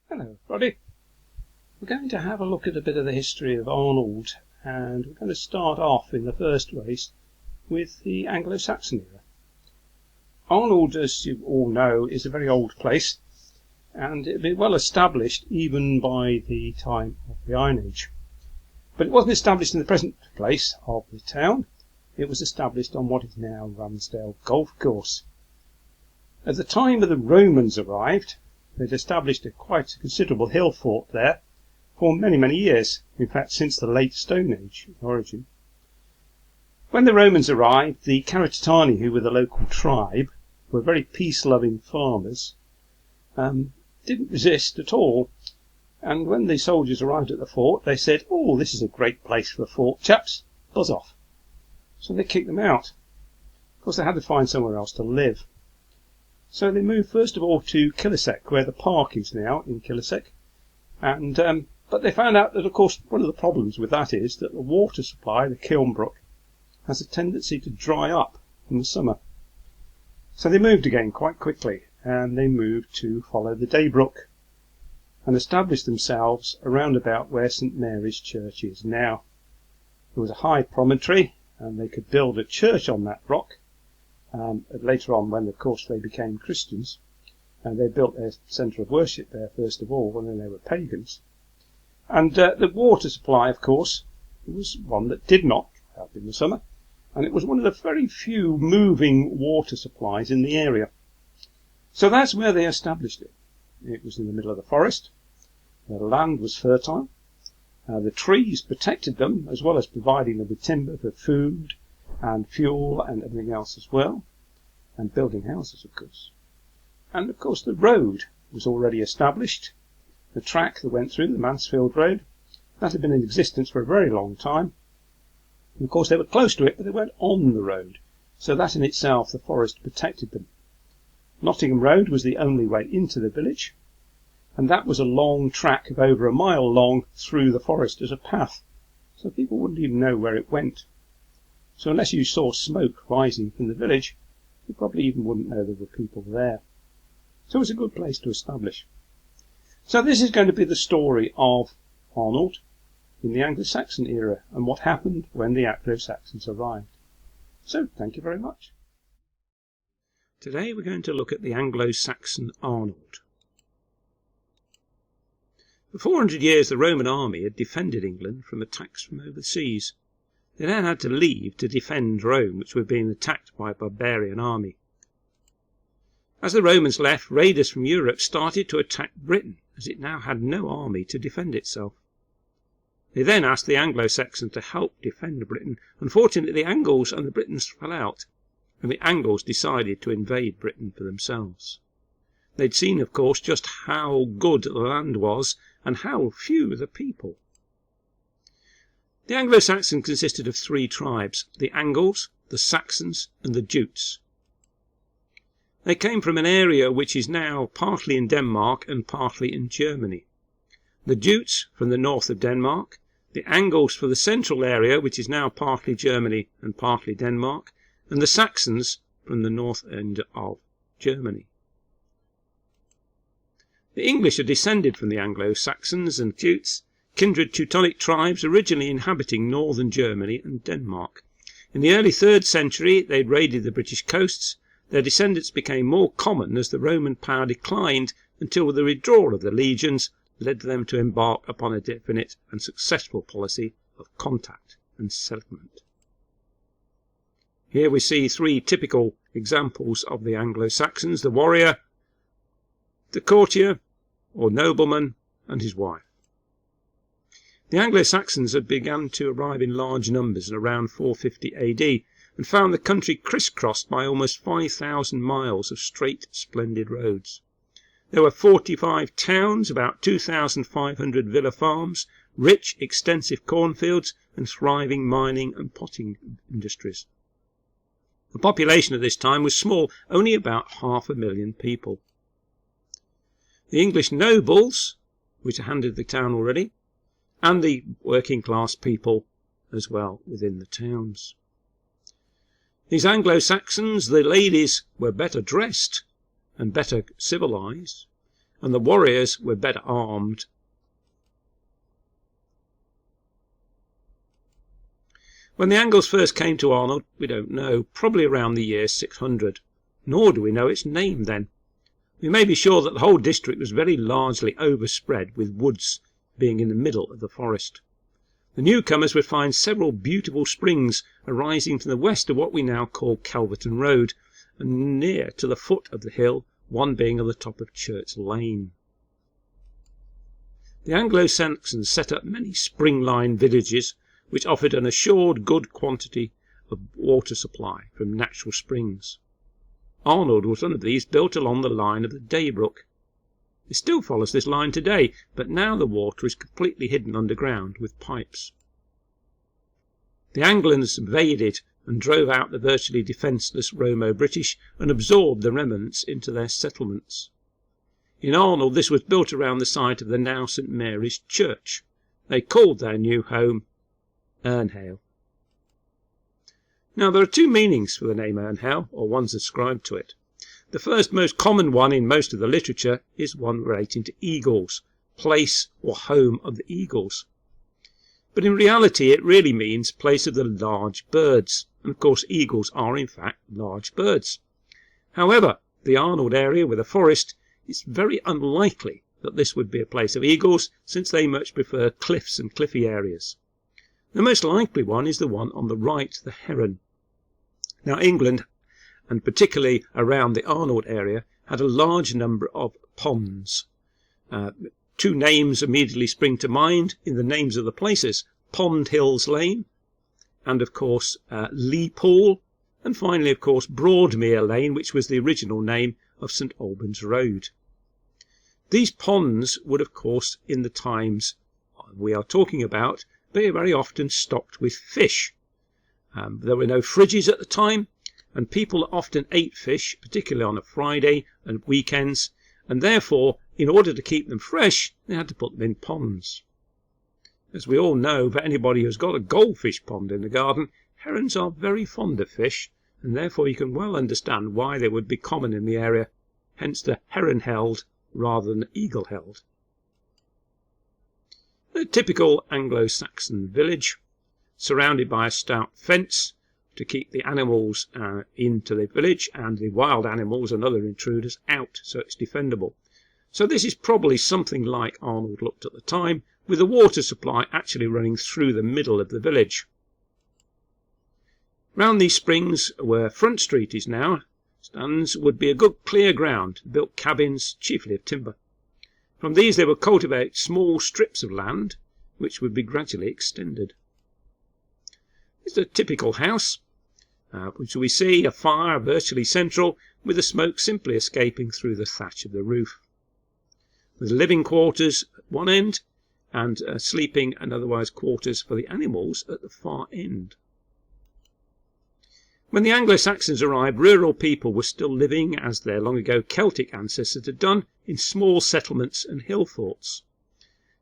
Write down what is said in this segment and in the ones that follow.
Hello everybody. We're going to have a look at a bit of the history of Arnold, and we're going to start off in the first place with the Anglo-Saxon era. Arnold, as you all know, is a very old place, and it had been well established even by the time of the Iron Age. But it wasn't established in the present place of the town. It was established on what is now Ramsdale Golf Course. At the time of the Romans arrived, they'd established a quite considerable hill fort there for many years, in fact since the late Stone Age origin. When the Romans arrived, the Caratani, who were the local tribe, were very peace-loving farmers, didn't resist at all, and when the soldiers arrived at the fort they said, "Oh, this is a great place for a fort, chaps, buzz off." So they kicked them out. Of course they had to find somewhere else to live. So they moved first of all to Killisek, where the park is now in Killisek, and but they found out that, of course, one of the problems with that is that the water supply, the Kilnbrook, has a tendency to dry up in the summer. So they moved again quite quickly, and they moved to follow the Daybrook and established themselves around about where St Mary's Church is now. There was a high promontory, and they could build a church on that rock. Later on, when of course they became Christians, and they built their centre of worship there first of all, when they were pagans. And the water supply, of course, was one that did not dry up in the summer, and it was one of the very few moving water supplies in the area. So that's where they established it. It was in the middle of the forest. The land was fertile. The trees protected them, as well as providing them with timber for food and fuel and everything else as well, and building houses, of course. And of course the road was already established. The track that went through, the Mansfield Road, that had been in existence for a very long time. And of course they were close to it, but they weren't on the road, so that in itself the forest protected them. Nottingham Road was the only way into the village, and that was a long track of over a mile long through the forest as a path, so people wouldn't even know where it went. So unless you saw smoke rising from the village, you probably even wouldn't know there were people there. So it was a good place to establish. So this is going to be the story of Arnold in the Anglo-Saxon era and what happened when the Anglo-Saxons arrived. So thank you very much. Today we're going to look at the Anglo-Saxon Arnold. For 400 years the Roman army had defended England from attacks from overseas. They then had to leave to defend Rome, which was being attacked by a barbarian army. As the Romans left, raiders from Europe started to attack Britain, as it now had no army to defend itself. They then asked the Anglo-Saxons to help defend Britain. Unfortunately, the Angles and the Britons fell out, and the Angles decided to invade Britain for themselves. They'd seen, of course, just how good the land was and how few the people. The Anglo-Saxons consisted of three tribes, the Angles, the Saxons and the Jutes. They came from an area which is now partly in Denmark and partly in Germany. The Jutes from the north of Denmark, the Angles for the central area which is now partly Germany and partly Denmark, and the Saxons from the north end of Germany. The English are descended from the Anglo-Saxons and Jutes, kindred Teutonic tribes originally inhabiting northern Germany and Denmark. In the early 3rd century they'd raided the British coasts. Their descendants became more common as the Roman power declined until the withdrawal of the legions led them to embark upon a definite and successful policy of contact and settlement. Here we see three typical examples of the Anglo-Saxons: the warrior, the courtier or nobleman, and his wife. The Anglo-Saxons had begun to arrive in large numbers around 450 AD and found the country crisscrossed by almost 5,000 miles of straight, splendid roads. There were 45 towns, about 2,500 villa farms, rich, extensive cornfields, and thriving mining and potting industries. The population at this time was small, only about 500,000 people. The English nobles, which handled the town already, and the working class people as well within the towns. These Anglo-Saxons, the ladies were better dressed and better civilized, and the warriors were better armed. When the Angles first came to Arnold, we don't know, probably around the year 600, nor do we know its name then. We may be sure that the whole district was very largely overspread, with woods being in the middle of the forest. The newcomers would find several beautiful springs arising from the west of what we now call Calverton Road, and near to the foot of the hill, one being on the top of Church Lane. The Anglo-Saxons set up many spring-line villages which offered an assured good quantity of water supply from natural springs. Arnold was one of these, built along the line of the Daybrook. It still follows this line today, but now the water is completely hidden underground with pipes. The Angles invaded and drove out the virtually defenceless Romo-British and absorbed the remnants into their settlements. In Arnold this was built around the site of the now St Mary's Church. They called their new home Ernhale. Now there are two meanings for the name Ernhale, or ones ascribed to it. The first most common one in most of the literature is one relating to eagles, place or home of the eagles. But in reality it really means place of the large birds, and of course eagles are in fact large birds. However, the Arnold area with a forest, it's very unlikely that this would be a place of eagles, since they much prefer cliffs and cliffy areas. The most likely one is the one on the right, the heron. Now England, and particularly around the Arnold area, had a large number of ponds. Two names immediately spring to mind in the names of the places: Pond Hills Lane, and of course Lee Pool, and finally of course Broadmere Lane, which was the original name of St Albans Road. These ponds would of course, in the times we are talking about, be very often stocked with fish. There were no fridges at the time, and people often ate fish, particularly on a Friday and weekends, and therefore, in order to keep them fresh, they had to put them in ponds. As we all know, for anybody who's got a goldfish pond in the garden, herons are very fond of fish, and therefore you can well understand why they would be common in the area, hence the heron-held rather than eagle-held. A typical Anglo-Saxon village, surrounded by a stout fence to keep the animals into the village and the wild animals and other intruders out, so it's defendable. So this is probably something like Arnold looked at the time, with the water supply actually running through the middle of the village. Round these springs, where Front Street is now, stands, would be a good clear ground, built cabins, chiefly of timber. From these they would cultivate small strips of land, which would be gradually extended. It's a typical house, which we see a fire virtually central, with the smoke simply escaping through the thatch of the roof, with living quarters at one end, and sleeping and otherwise quarters for the animals at the far end. When the Anglo-Saxons arrived, rural people were still living, as their long-ago Celtic ancestors had done, in small settlements and hill forts.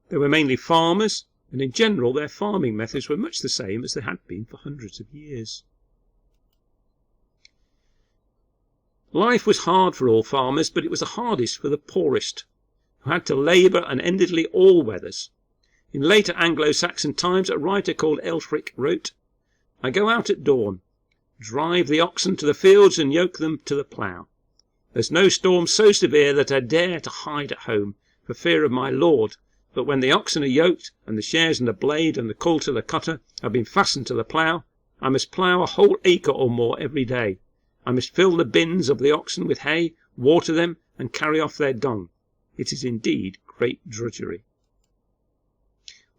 They were mainly farmers, and in general their farming methods were much the same as they had been for hundreds of years. Life was hard for all farmers, but it was the hardest for the poorest, who had to labour unendingly all weathers. In later Anglo-Saxon times, a writer called Elfric wrote, "I go out at dawn, drive the oxen to the fields and yoke them to the plough. There's no storm so severe that I dare to hide at home for fear of my lord, but when the oxen are yoked, and the shares and the blade and the coulter the cutter have been fastened to the plough, I must plough a whole acre or more every day. I must fill the bins of the oxen with hay, water them, and carry off their dung. It is indeed great drudgery."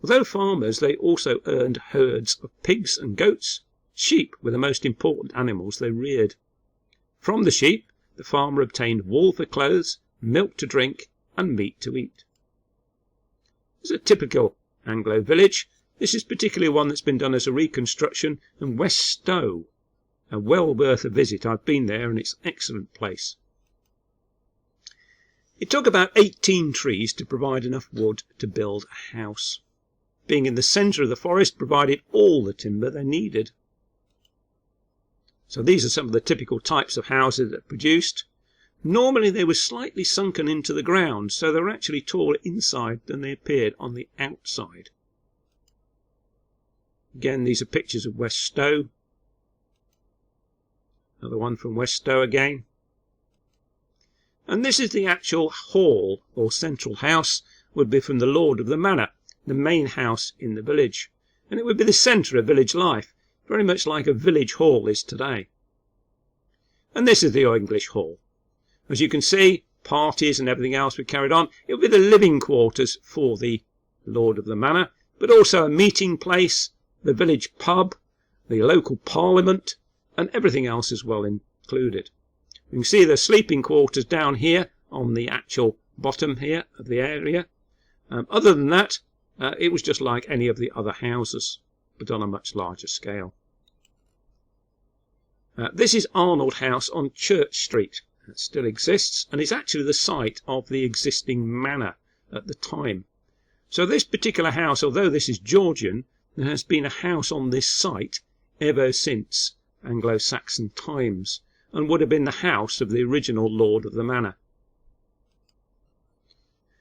Although farmers, they also earned herds of pigs and goats. Sheep were the most important animals they reared. From the sheep, the farmer obtained wool for clothes, milk to drink, and meat to eat. It's a typical Anglo village. This is particularly one that's been done as a reconstruction, and West Stow, well worth a visit. I've been there, and it's an excellent place. It took about 18 trees to provide enough wood to build a house. Being in the centre of the forest provided all the timber they needed. So these are some of the typical types of houses that are produced. Normally they were slightly sunken into the ground, so they were actually taller inside than they appeared on the outside. Again, these are pictures of West Stow. Another one from West Stow again. And this is the actual hall, or central house, would be from the lord of the manor, the main house in the village. And it would be the centre of village life, very much like a village hall is today. And this is the English hall. As you can see, parties and everything else were carried on. It would be the living quarters for the lord of the manor, but also a meeting place, the village pub, the local parliament, and everything else as well included. You can see the sleeping quarters down here on the actual bottom here of the area. Other than that, it was just like any of the other houses, but on a much larger scale. This is Arnold House on Church Street. It still exists, and is actually the site of the existing manor at the time. So this particular house, although this is Georgian, there has been a house on this site ever since Anglo-Saxon times, and would have been the house of the original lord of the manor.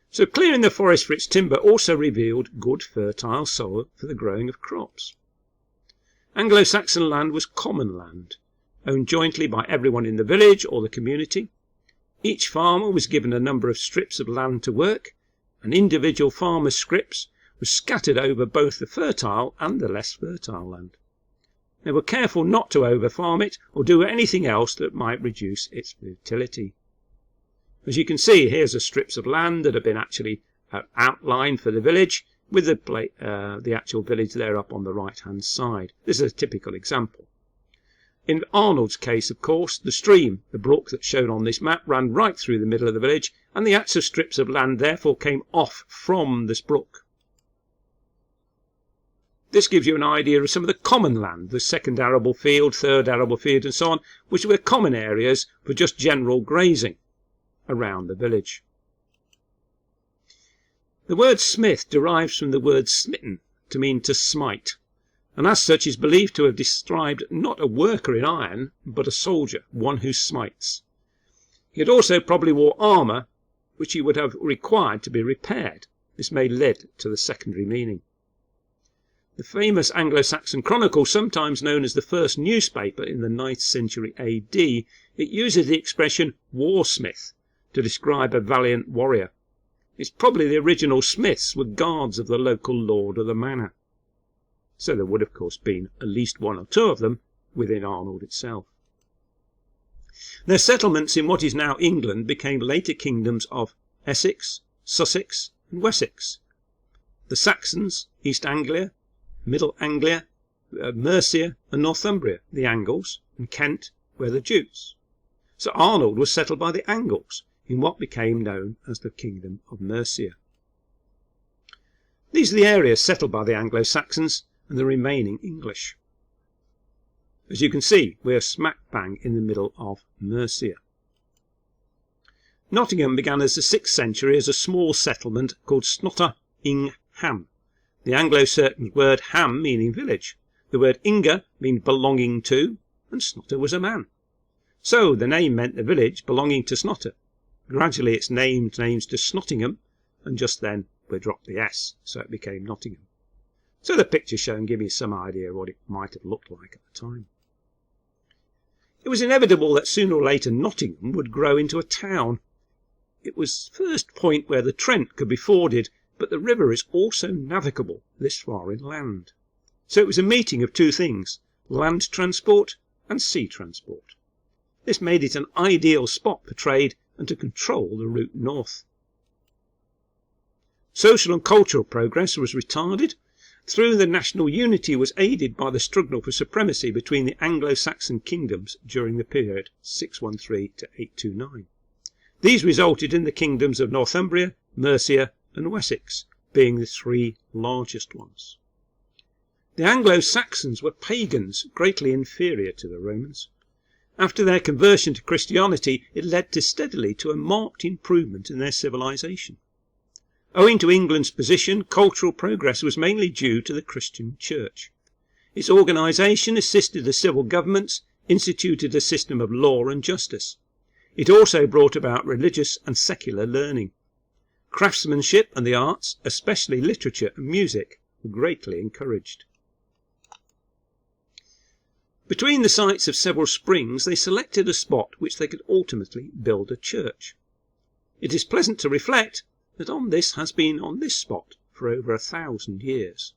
So clearing the forest for its timber also revealed good fertile soil for the growing of crops. Anglo-Saxon land was common land, owned jointly by everyone in the village or the community. Each farmer was given a number of strips of land to work, and individual farmers' scrips were scattered over both the fertile and the less fertile land. They were careful not to over-farm it or do anything else that might reduce its fertility. As you can see, here's the strips of land that have been actually outlined for the village, with the actual village there up on the right-hand side. This is a typical example. In Arnold's case, of course, the stream, the brook that's shown on this map, ran right through the middle of the village, and the actual strips of land therefore came off from this brook. This gives you an idea of some of the common land, the second arable field, third arable field and so on, which were common areas for just general grazing around the village. The word smith derives from the word smitten, to mean to smite, and as such is believed to have described not a worker in iron, but a soldier, one who smites. He had also probably wore armour, which he would have required to be repaired. This may lead to the secondary meaning. The famous Anglo-Saxon Chronicle, sometimes known as the first newspaper in the 9th century AD, it uses the expression warsmith to describe a valiant warrior. It's probably the original smiths were guards of the local lord of the manor. So there would, of course, been at least one or two of them within Arnold itself. Their settlements in what is now England became later kingdoms of Essex, Sussex and Wessex. The Saxons, East Anglia, Middle Anglia, Mercia and Northumbria, the Angles, and Kent were the Jutes. So Arnold was settled by the Angles in what became known as the Kingdom of Mercia. These are the areas settled by the Anglo-Saxons and the remaining English. As you can see, we are smack bang in the middle of Mercia. Nottingham began as the 6th century as a small settlement called Snotter ing Ham. The Anglo-Saxon word ham meaning village. The word inga means belonging to, and Snotter was a man. So the name meant the village belonging to Snotter. Gradually it's named to Snottingham, and just then we dropped the S, so it became Nottingham. So the picture shown gives you some idea of what it might have looked like at the time. It was inevitable that sooner or later Nottingham would grow into a town. It was the first point where the Trent could be forded, but the river is also navigable this far inland. So it was a meeting of two things, land transport and sea transport. This made it an ideal spot for trade and to control the route north. Social and cultural progress was retarded. Through the national unity was aided by the struggle for supremacy between the Anglo-Saxon kingdoms during the period 613 to 829. These resulted in the kingdoms of Northumbria, Mercia and Wessex being the three largest ones. The Anglo-Saxons were pagans, greatly inferior to the Romans. After their conversion to Christianity, it led steadily to a marked improvement in their civilization. Owing to England's position, cultural progress was mainly due to the Christian Church. Its organisation assisted the civil governments, instituted a system of law and justice. It also brought about religious and secular learning. Craftsmanship and the arts, especially literature and music, were greatly encouraged. Between the sites of several springs they selected a spot which they could ultimately build a church. It is pleasant to reflect that this has been on this spot for over 1,000 years.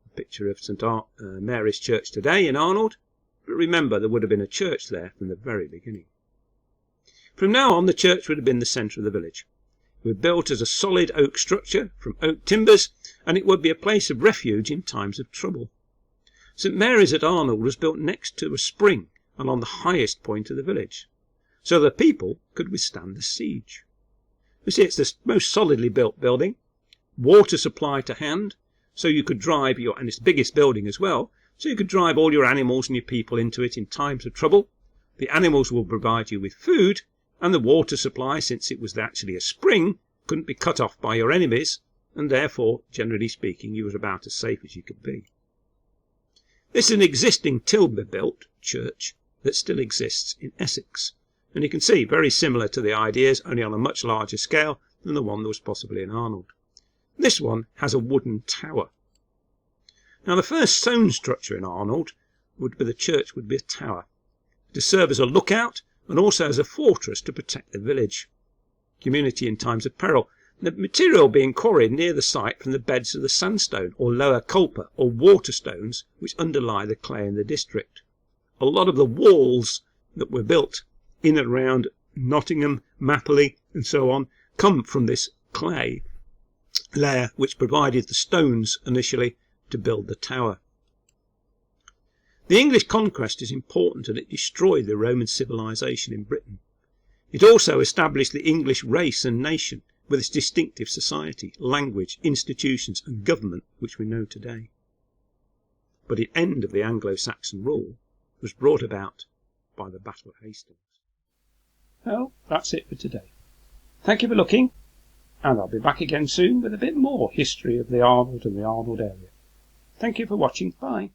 A picture of St. Mary's Church today in Arnold, but remember there would have been a church there from the very beginning. From now on the church would have been the centre of the village. It was built as a solid oak structure from oak timbers, and it would be a place of refuge in times of trouble. St. Mary's at Arnold was built next to a spring and on the highest point of the village, so the people could withstand the siege. You see, it's the most solidly built building, water supply to hand, so you could drive and it's the biggest building as well, so you could drive all your animals and your people into it in times of trouble. The animals will provide you with food, and the water supply, since it was actually a spring, couldn't be cut off by your enemies, and therefore, generally speaking, you were about as safe as you could be. This is an existing timber-built church that still exists in Essex, and you can see very similar to the ideas, only on a much larger scale than the one that was possibly in Arnold. This one has a wooden tower. Now the first stone structure in Arnold would be the church would be a tower, to serve as a lookout and also as a fortress to protect the village community in times of peril. The material being quarried near the site from the beds of the sandstone or lower kulpa or water stones which underlie the clay in the district. A lot of the walls that were built in and around Nottingham, Mapley and so on come from this clay layer which provided the stones initially to build the tower. The English conquest is important, and it destroyed the Roman civilization in Britain. It also established the English race and nation with its distinctive society, language, institutions and government which we know today. But the end of the Anglo-Saxon rule was brought about by the Battle of Hastings. Well, that's it for today. Thank you for looking, and I'll be back again soon with a bit more history of the Arnold and the Arnold area. Thank you for watching. Bye.